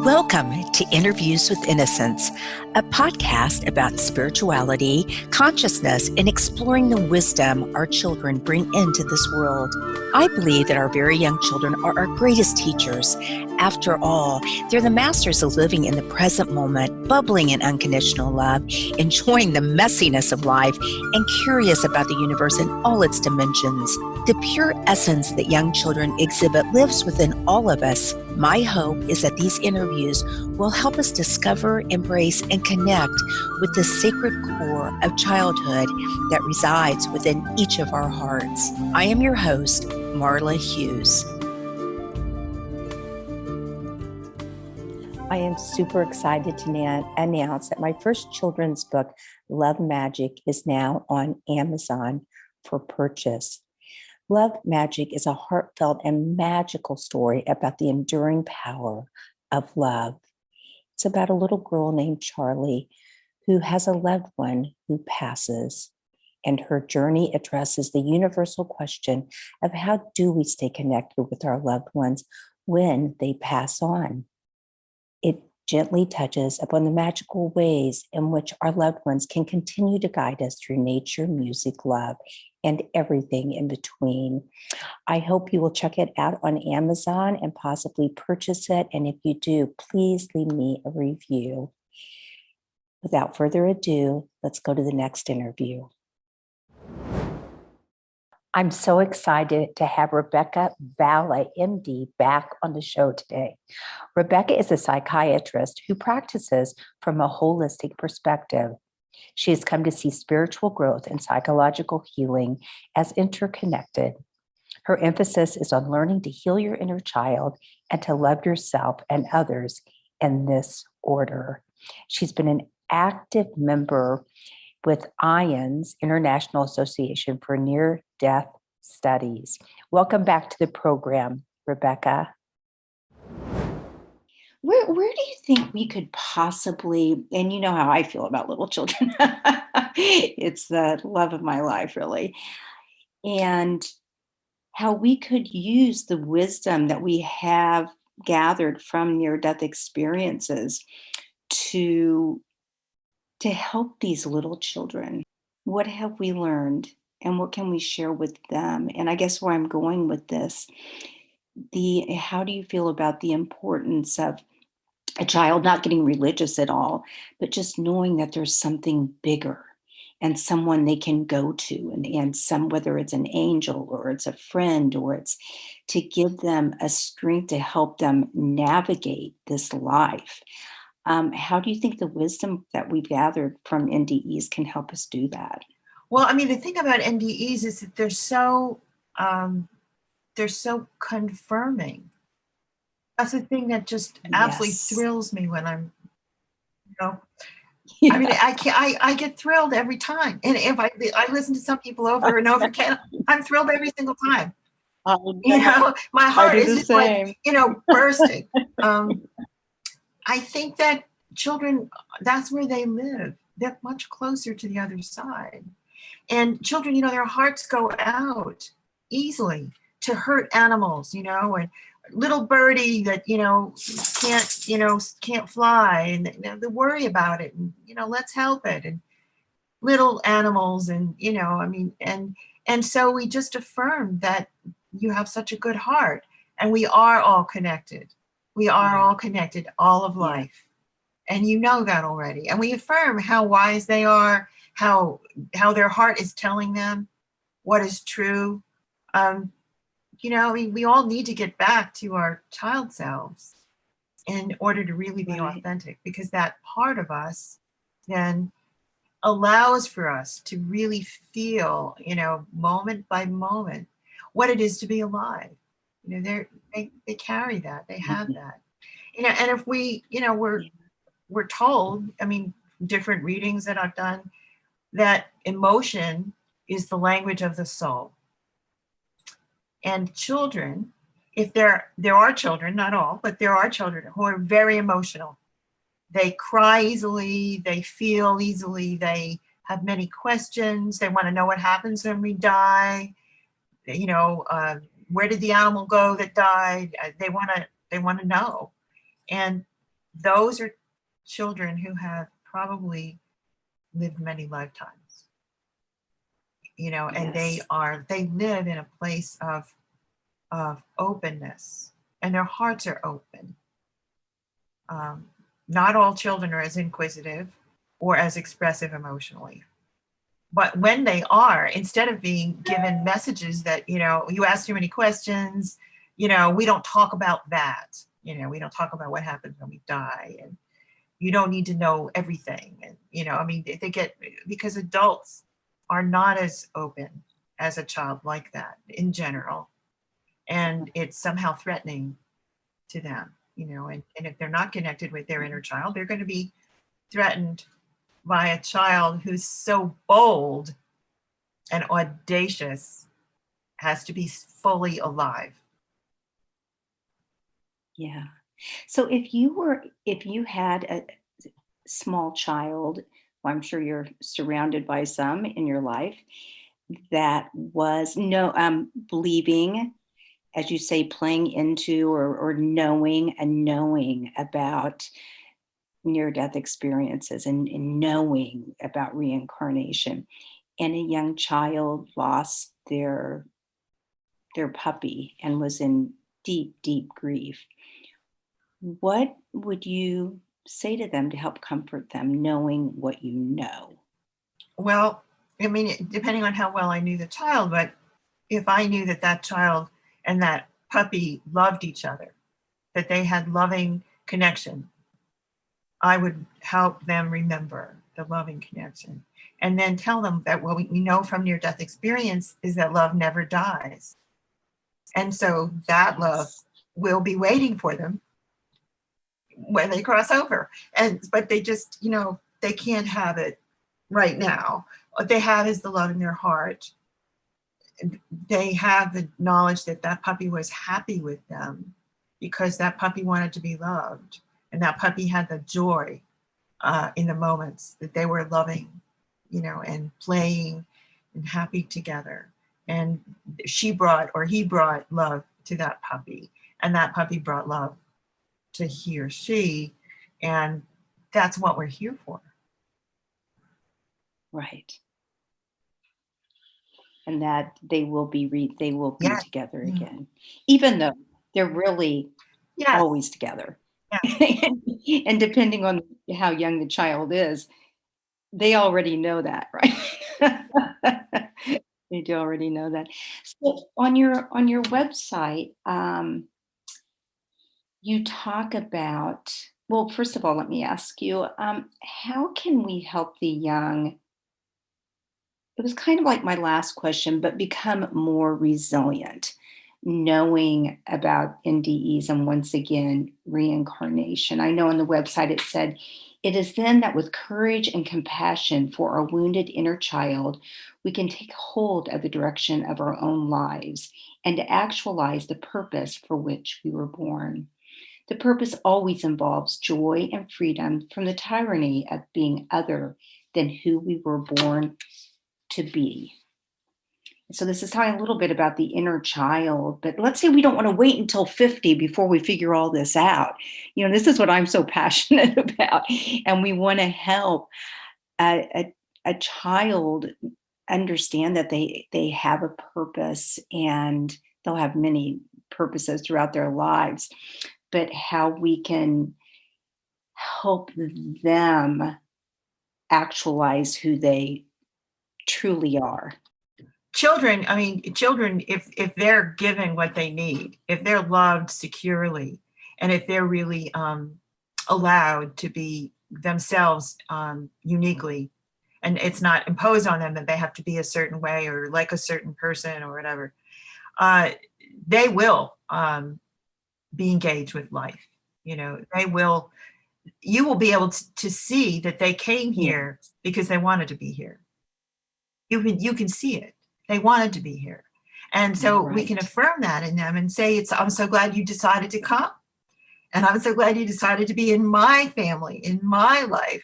Welcome to Interviews with Innocence, a podcast about spirituality, consciousness, and exploring the wisdom our children bring into this world. I believe that our very young children are our greatest teachers. After all, they're the masters of living in the present moment, bubbling in unconditional love, enjoying the messiness of life, and curious about the universe in all its dimensions. The pure essence that young children exhibit lives within all of us. My hope is that these interviews will help us discover, embrace, and connect with the sacred core of childhood that resides within each of our hearts. I am your host, Marla Hughes. I am super excited to announce that my first children's book, Love Magic, is now on Amazon for purchase. Love Magic is a heartfelt and magical story about the enduring power of love. It's about a little girl named Charlie who has a loved one who passes, and her journey addresses the universal question of how do we stay connected with our loved ones when they pass on. It gently touches upon the magical ways in which our loved ones can continue to guide us through nature, music, love, and everything in between. I hope you will check it out on Amazon and possibly purchase it. And if you do, please leave me a review. Without further ado, let's go to the next interview. I'm so excited to have Rebecca Valla, MD, back on the show today. Rebecca is a psychiatrist who practices from a holistic perspective. She has come to see spiritual growth and psychological healing as interconnected. Her emphasis is on learning to heal your inner child and to love yourself and others in this order. She's been an active member with IANDS, International Association for Near-Death Studies. Welcome back to the program, Rebecca. Where do you think we could possibly, and you know how I feel about little children, it's the love of my life, really, and how we could use the wisdom that we have gathered from near-death experiences to help these little children. What have we learned and what can we share with them? And I guess where I'm going with this, how do you feel about the importance of a child not getting religious at all, but just knowing that there's something bigger and someone they can go to, and whether it's an angel or it's a friend, or it's to give them a strength to help them navigate this life. How do you think the wisdom that we've gathered from NDEs can help us do that? Well, I mean, the thing about NDEs is that they're so confirming. That's the thing that just absolutely thrills me when I'm, I mean, I get thrilled every time. And if I listen to some people over and over again, I'm thrilled every single time. My heart is just like, bursting. I think that children, that's where they live. They're much closer to the other side. And children, their hearts go out easily to hurt animals, and little birdie that, can't fly, and they worry about it, and, let's help it. And little animals, and, and so we just affirm that you have such a good heart, and we are all connected. We are all connected, all of life. And you know that already. And we affirm how wise they are, how their heart is telling them what is true. We all need to get back to our child selves in order to really be authentic, because that part of us then allows for us to really feel, moment by moment, what it is to be alive. They carry that, they have that. And if we, we're told, different readings that I've done, that emotion is the language of the soul. And children, if there are children, not all, but there are children who are very emotional. They cry easily, they feel easily, they have many questions, they want to know what happens when we die. Where did the animal go that died? They want to know. And those are children who have probably lived many lifetimes, and Yes. they live in a place of openness, and their hearts are open. Not all children are as inquisitive or as expressive emotionally. But when they are, instead of being given messages that, you ask too many questions, we don't talk about that. We don't talk about what happens when we die. And you don't need to know everything. And, they get, because adults are not as open as a child like that in general. And it's somehow threatening to them, and if they're not connected with their inner child, they're going to be threatened by a child who's so bold and audacious, has to be fully alive. Yeah. So if you had a small child, well, I'm sure you're surrounded by some in your life that was believing, as you say, playing into or knowing about near death experiences and knowing about reincarnation, and a young child lost their puppy and was in deep grief, what would you say to them to help comfort them, knowing what you know? Well, I mean, depending on how well I knew the child, but if I knew that that child and that puppy loved each other, that they had loving connection, I would help them remember the loving connection, and then tell them that what we know from near-death experience is that love never dies. And so that love Yes. will be waiting for them when they cross over. But they just, they can't have it right now. What they have is the love in their heart. They have the knowledge that that puppy was happy with them because that puppy wanted to be loved. And that puppy had the joy in the moments that they were loving, and playing and happy together. And she brought, or he brought, love to that puppy, and that puppy brought love to he or she. And that's what we're here for. Right. And that they will be Yeah. together Yeah. again, even though they're really Yes. always together. Yeah. And depending on how young the child is, they already know that, right? They do already know that. So on your website, you talk about, well, first of all, let me ask you, how can we help the young? It was kind of like my last question, but become more resilient, knowing about NDEs and, once again, reincarnation. I know on the website it said, it is then that with courage and compassion for our wounded inner child, we can take hold of the direction of our own lives and to actualize the purpose for which we were born. The purpose always involves joy and freedom from the tyranny of being other than who we were born to be. So this is talking a little bit about the inner child, but let's say we don't want to wait until 50 before we figure all this out. This is what I'm so passionate about. And we want to help a child understand that they have a purpose, and they'll have many purposes throughout their lives, but how we can help them actualize who they truly are. Children, if they're given what they need, if they're loved securely, and if they're really allowed to be themselves uniquely, and it's not imposed on them that they have to be a certain way or like a certain person or whatever, they will be engaged with life. You will be able to see that they came Yeah. here because they wanted to be here. You can see it. They wanted to be here. And so we can Right. affirm that in them and say, I'm so glad you decided to come. And I'm so glad you decided to be in my family, in my life.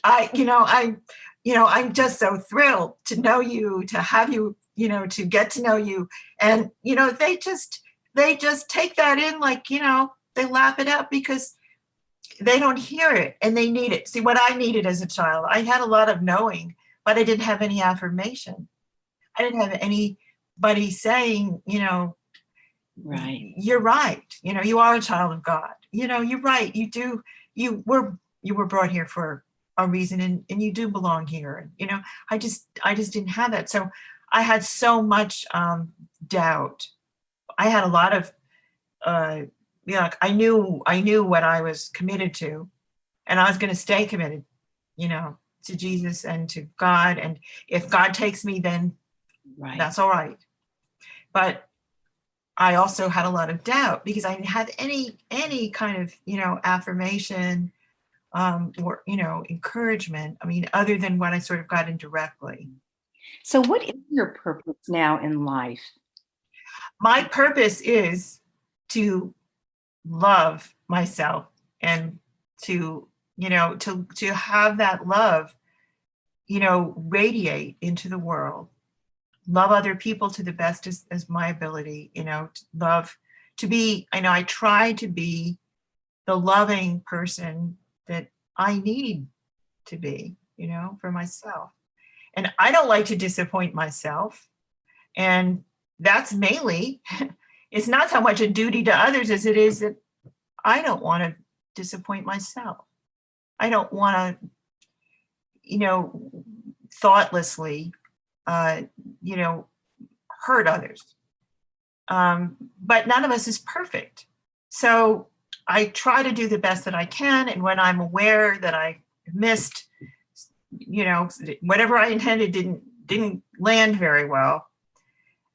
I'm just so thrilled to know you, to have you, to get to know you. And, they just take that in like, They lap it up because they don't hear it and they need it. See, what I needed as a child, I had a lot of knowing, but I didn't have any affirmation. I didn't have anybody saying, Right. you're right. You are a child of God. You're right. You were brought here for a reason, and you do belong here. I just didn't have that. So I had so much doubt. I had a lot of I knew what I was committed to, and I was going to stay committed, to Jesus and to God. And if God takes me, then Right. that's all right. But I also had a lot of doubt because I didn't have any kind of, affirmation or, encouragement. I mean, other than what I sort of got indirectly. So what is your purpose now in life? My purpose is to love myself and to, to have that love, radiate into the world. Love other people to the best as my ability, to be, I try to be the loving person that I need to be, for myself. And I don't like to disappoint myself. And that's mainly, it's not so much a duty to others as it is that I don't want to disappoint myself. I don't want to, thoughtlessly, hurt others. But none of us is perfect. So I try to do the best that I can. And when I'm aware that I missed, whatever I intended didn't land very well,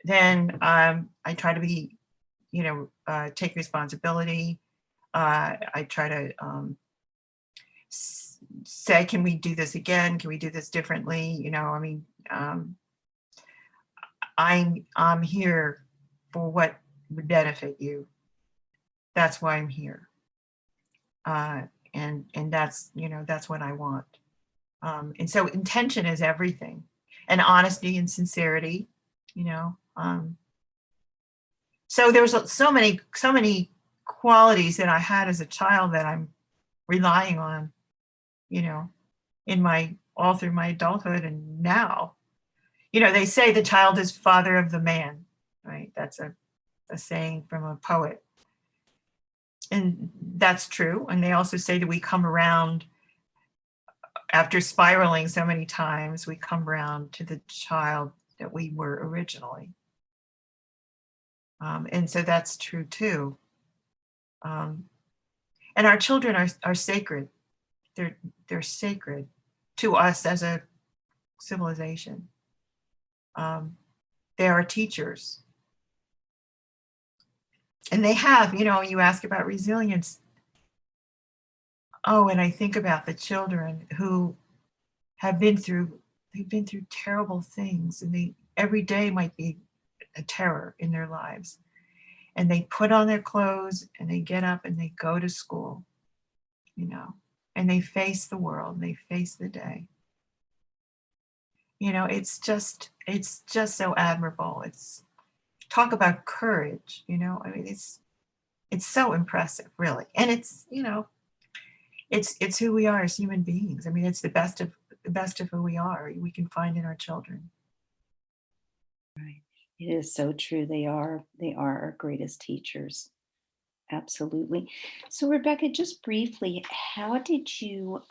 then I try to be, take responsibility. I try to say, can we do this again? Can we do this differently? I'm here for what would benefit you. That's why I'm here. And that's, that's what I want. And so intention is everything, and honesty and sincerity, so there's so many qualities that I had as a child that I'm relying on, all through my adulthood and now. They say the child is father of the man, right? That's a saying from a poet. And that's true. And they also say that we come around, after spiraling so many times, we come around to the child that we were originally. And so that's true too. And our children are sacred. They're sacred to us as a civilization. They are teachers. And they have, you ask about resilience. Oh, and I think about the children who they've been through terrible things, and every day might be a terror in their lives. And they put on their clothes and they get up and they go to school, and they face the world, and they face the day. It's just so admirable. Talk about courage, it's so impressive, really. And it's who we are as human beings. I mean, it's the best of who we are, we can find in our children. Right. It is so true. They are our greatest teachers. Absolutely. So Rebecca, just briefly, how did you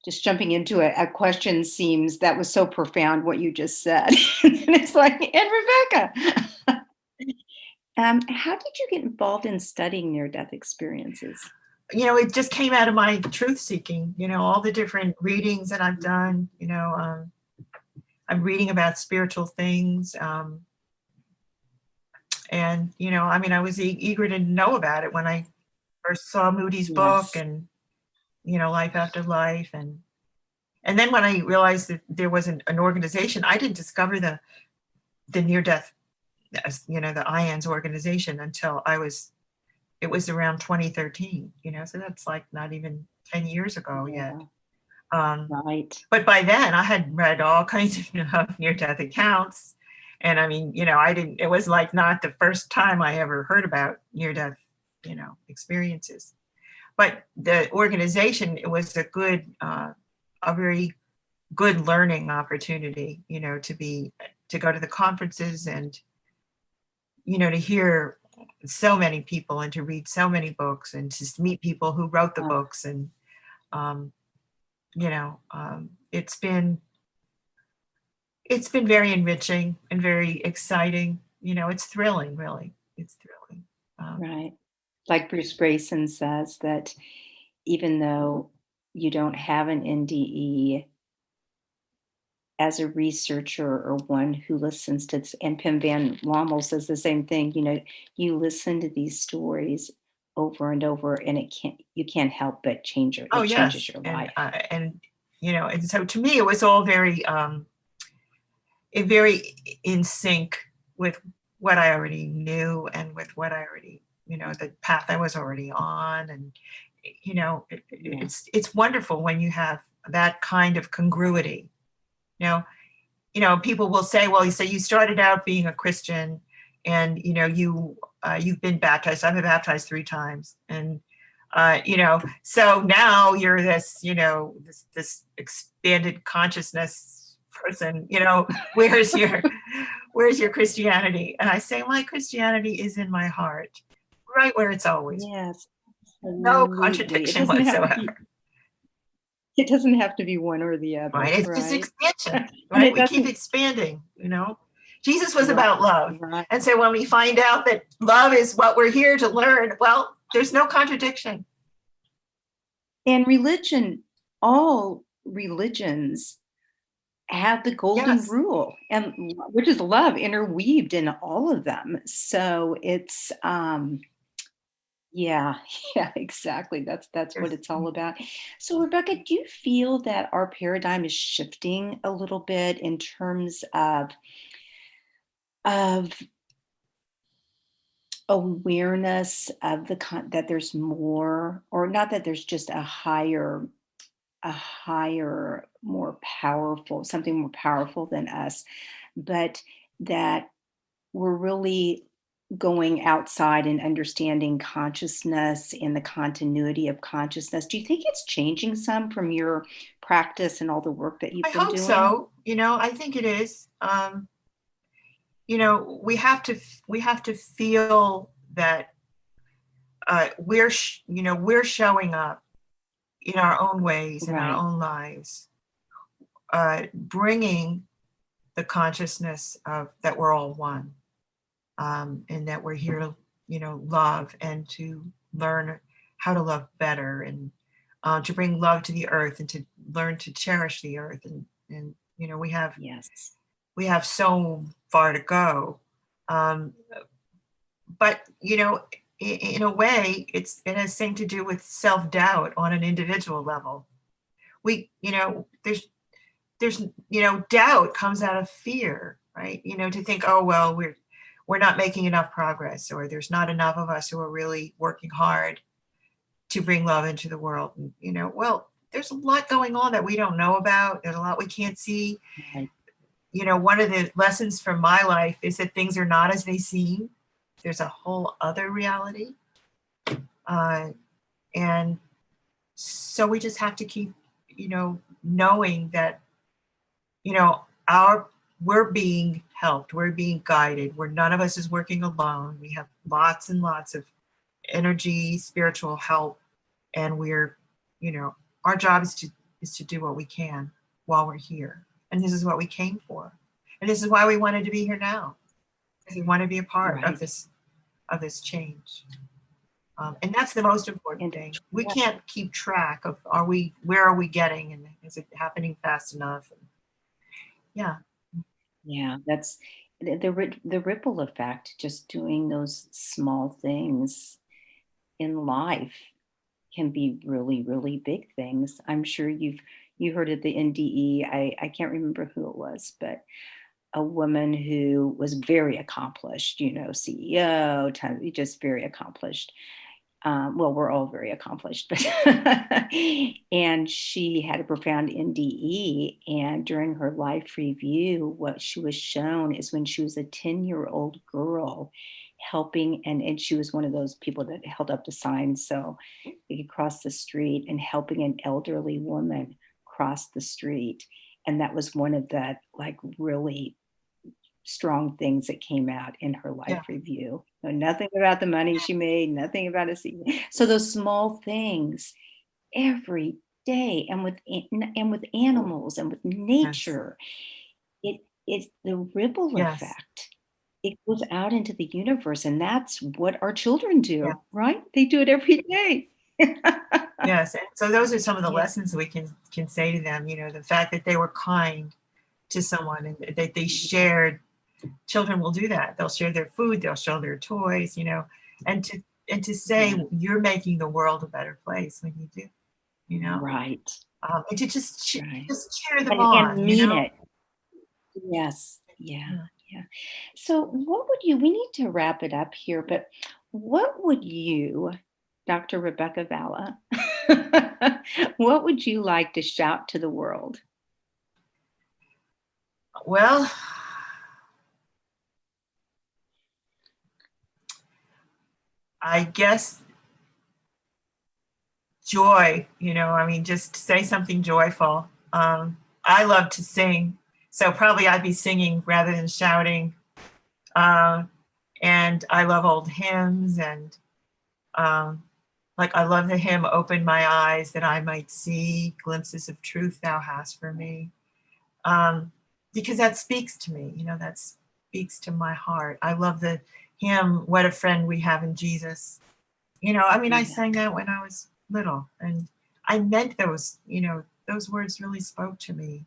just jumping into a question seems that was so profound what you just said. And it's like, and Rebecca, how did you get involved in studying near-death experiences? It just came out of my truth seeking, all the different readings that I've done, I'm reading about spiritual things. And, I was eager to know about it when I first saw Moody's book and, Life After Life. And then when I realized that there was an organization, I didn't discover the near-death, the IANDS organization until it was around 2013, so that's like not even 10 years ago yet. Right. But by then I had read all kinds of near-death accounts. And I mean, it was like not the first time I ever heard about near-death experiences. But the organization, it was a very good learning opportunity, to go to the conferences and, to hear so many people and to read so many books and to meet people who wrote the books. And, it's been very enriching and very exciting. It's thrilling, really. It's thrilling. Right. Like Bruce Grayson says that even though you don't have an NDE, as a researcher or one who listens to this, and Pim Van Lommel says the same thing, you listen to these stories over and over, and you can't help but Oh, it changes yes. your And, life. and so to me, it was all very in sync with what I already knew and with what I already, the path I was already on. And, it's wonderful when you have that kind of congruity. People will say, well, you started out being a Christian and, you've been baptized. I've been baptized 3 times. And, so now you're this, this expanded consciousness person, where's your Christianity? And I say, my Christianity is in my heart, right where it's always. Yes. No contradiction whatsoever. It doesn't have to be one or the other. Right. It's right? just expansion, right? We keep expanding, Jesus was about love. Right. And so when we find out that love is what we're here to learn, well, there's no contradiction. And all religions have the golden rule, and which is love interweaved in all of them. So it's yeah, exactly. That's what it's all about. So Rebecca, do you feel that our paradigm is shifting a little bit in terms of awareness of that there's more, or not that there's just a higher, more powerful, something more powerful than us, but that we're really going outside and understanding consciousness and the continuity of consciousness? Do you think it's changing some from your practice and all the work that you've been doing? I hope so. I think it is. We have to feel that we're showing up in our own ways, in our own lives, bringing the consciousness of that we're all one, and that we're here to, love and to learn how to love better, and to bring love to the earth and to learn to cherish the earth. And we have so far to go. But, in a way, it has something to do with self-doubt on an individual level. There's doubt comes out of fear, right? To think, oh, well, we're not making enough progress, or there's not enough of us who are really working hard to bring love into the world. And, well, there's a lot going on that we don't know about. There's a lot we can't see. Right. One of the lessons from my life is that things are not as they seem. There's a whole other reality. And so we just have to keep, knowing that, we're being helped, we're being guided, none of us is working alone. We have lots and lots of energy, spiritual help, and we're, our job is to do what we can while we're here. And this is what we came for. And this is why we wanted to be here now. Because we want to be a part of this change. And that's the most important thing. We can't keep track of where are we getting, and is it happening fast enough? Yeah, that's the ripple effect, just doing those small things in life can be really, really big things. I'm sure you heard of the NDE. I can't remember who it was, but a woman who was very accomplished, CEO, just very accomplished. Well, we're all very accomplished, but and she had a profound NDE. And during her life review, what she was shown is when she was a 10-year-old girl helping, and she was one of those people that held up the signs so they could cross the street, and helping an elderly woman cross the street. And that was one of the like really strong things that came out in her Yeah. life review. So nothing about the money she made, nothing about a seat. So those small things every day, and with animals and with Yes. nature, it's the ripple Yes. effect. It goes out into the universe, and that's what our children Yeah. do, right? They do it every day. Yes. And so those are some of the Yeah, lessons we can say to them, the fact that they were kind to someone and that they shared. Children will do that. They'll share their food, they'll share their toys, and to say yeah, you're making the world a better place when you do, you know, right, and to just right. just cheer them And on, mean it. Yes. Yeah. Yeah. Yeah. So, what would we need to wrap it up here, but what would you, Dr. Rebecca Valla, what would you like to shout to the world? Well, I guess joy, just say something joyful. I love to sing, so probably I'd be singing rather than shouting. Uh, and I love old hymns, and like I love the hymn, "Open my eyes that I might see glimpses of truth thou hast for me," because that speaks to me, that speaks to my heart. I love the hymn, "What a friend we have in Jesus." I Yeah. sang that when I was little, and I meant those words really spoke to me.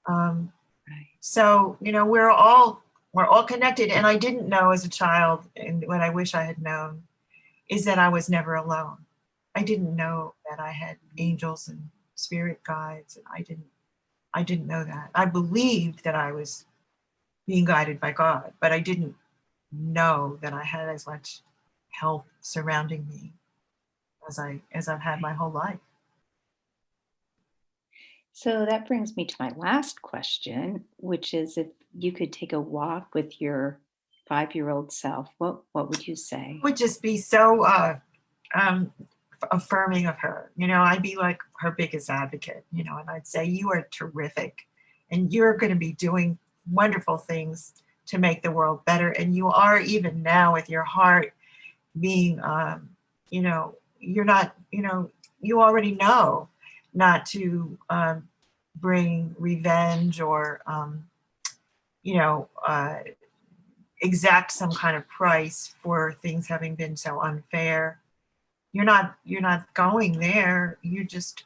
Um, Right. so we're all connected, and I didn't know as a child, and what I wish I had known is that I was never alone. I didn't know that I had angels and spirit guides, and I didn't know that. I believed that I was being guided by God, but I didn't know that I had as much help surrounding me as I've had my Right. whole life. So that brings me to my last question, which is if you could take a walk with your 5-year-old self, what would you say? Would just be so um, affirming of her. I'd be like her biggest advocate, and I'd say, "You are terrific, and you're going to be doing wonderful things to make the world better. And you are, even now, with your heart being, you're not, you already know not to bring revenge or, you know, uh, exact some kind of price for things having been so unfair. You're not going there. You're just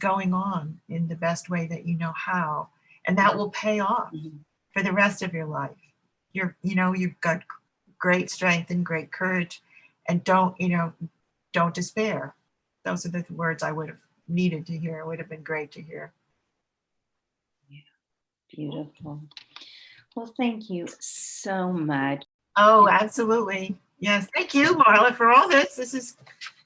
going on in the best way that you know how, and that will pay off Mhm. for the rest of your life. You've got great strength and great courage, and don't despair. Those are the words I would have needed to hear. It would have been great to hear. Yeah, beautiful. Well, thank you so much. Oh, absolutely. Yes. Thank you, Marla, for all this. This is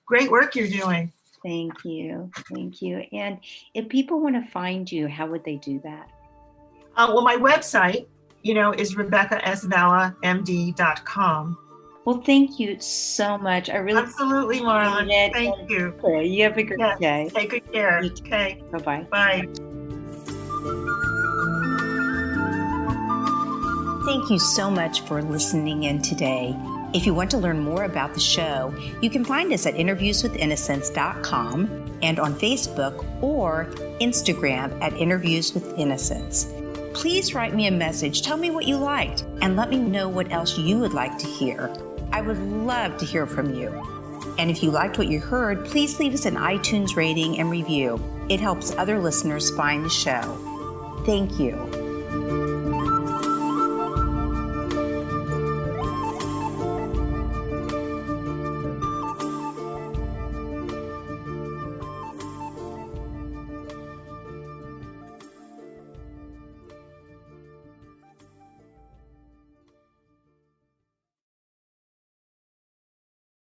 great work you're doing. Thank you. Thank you. And if people want to find you, how would they do that? Well, my website, is RebeccaSVallaMD.com. Well, thank you so much. I really Absolutely, appreciate Marla. it. Thank And you. okay, you have a great Yes. day. Take good care. You too. Okay. Bye-bye. Bye. Thank you so much for listening in today. If you want to learn more about the show, you can find us at interviewswithinnocence.com and on Facebook or Instagram at Interviews with Innocence. Please write me a message, tell me what you liked, and let me know what else you would like to hear. I would love to hear from you. And if you liked what you heard, please leave us an iTunes rating and review. It helps other listeners find the show. Thank you.